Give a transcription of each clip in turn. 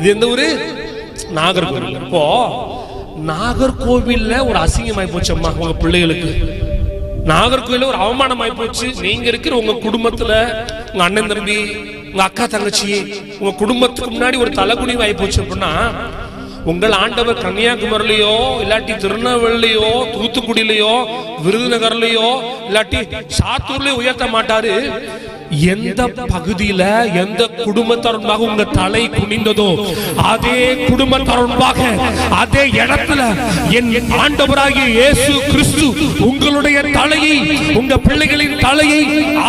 இது எந்த ஊரு? நாகர்கோவில். இப்போ நாகர்கோவில்ல ஒரு அசிங்கமாய் போச்சு அம்மா உங்க பிள்ளைகளுக்கு. நாகர்கோவில்ல ஒரு அவமானமாய் போச்சு. நீங்க இருக்கிற உங்க குடும்பத்துல உங்க அண்ணன் தம்பி, உங்க அக்கா தங்கச்சி, உங்க குடும்பத்துக்கு முன்னாடி ஒரு தலைகுனிவு ஆகி போச்சு அப்படின்னா, உங்கள் ஆண்டவர் கன்னியாகுமரியிலையோ இல்லாட்டி திருநெல்வேலியோ தூத்துக்குடியிலையோ விருதுநகர்லயோ இல்லாட்டி சாத்தூர்லயோ உயர்த்த மாட்டாரு. எந்த பகுதியில எந்த குடும்பத்தாருமாக உங்க தலை குனிந்ததோ அதே குடும்பத்தாருமாக அதே இடத்துல என் ஆண்டவராகிய இயேசு கிறிஸ்து உங்களுடைய தலையை, உங்க பிள்ளைகளின் தலையை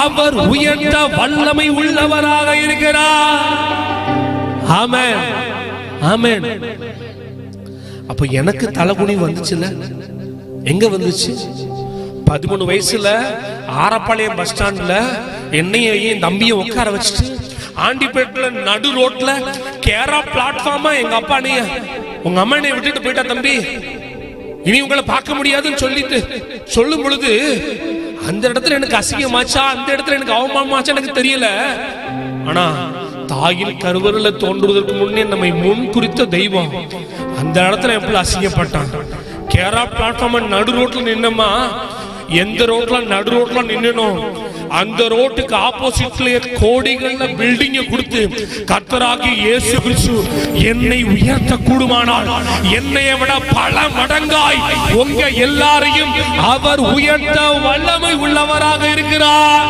அவர் உயர்த்த வல்லமை உள்ளவராக இருக்கிறார். ஆமென், ஆமென். அப்ப எனக்கு தலைகுனி வந்துச்சுல, எங்க வந்துச்சு? 13 வயசுல ஆரப்பாளையம் பஸ் ஸ்டாண்ட்ல என்னையும் தம்பியை உட்கார வச்சுட்டு ஆண்டிப்பேட்ல நடு ரோட்ல கேரா பிளாட்ஃபார்மா எங்க அப்பா நீ உங்க அம்மா என்னை விட்டுட்டு போயிட்டா தம்பி, இனி உங்களை பார்க்க முடியாதுன்னு சொல்லிட்டு சொல்லும் பொழுது அந்த இடத்துல எனக்கு அசிங்கமாச்சா, அந்த இடத்துல எனக்கு அவமானமாச்சா எனக்கு தெரியல. ஆனா தாயின் கருவறையில தோன்றுவதற்கு முன்னே நம்மை முன் குறித்த தெய்வம் அந்த இடத்துல எப்படி அசிங்கப்பட்டான். கேரா பிளாட்ஃபார்ம் நடு ரோட்ல நின்னமா, எந்த ரோட்ல நடு ரோட்ல நின்னோம் அந்த ரோட்டுக்கு ஆப்போசிட்லயே கோடிகள்ல பில்டிங் கொடுத்து கர்த்தராகிய இயேசு கிறிஸ்து என்னை உயர்த்த கூடுமானால் என்னை விட பல மடங்காய் உங்க எல்லாரையும் அவர் உயர்த்த வல்லமை உள்ளவராக இருக்கிறார்.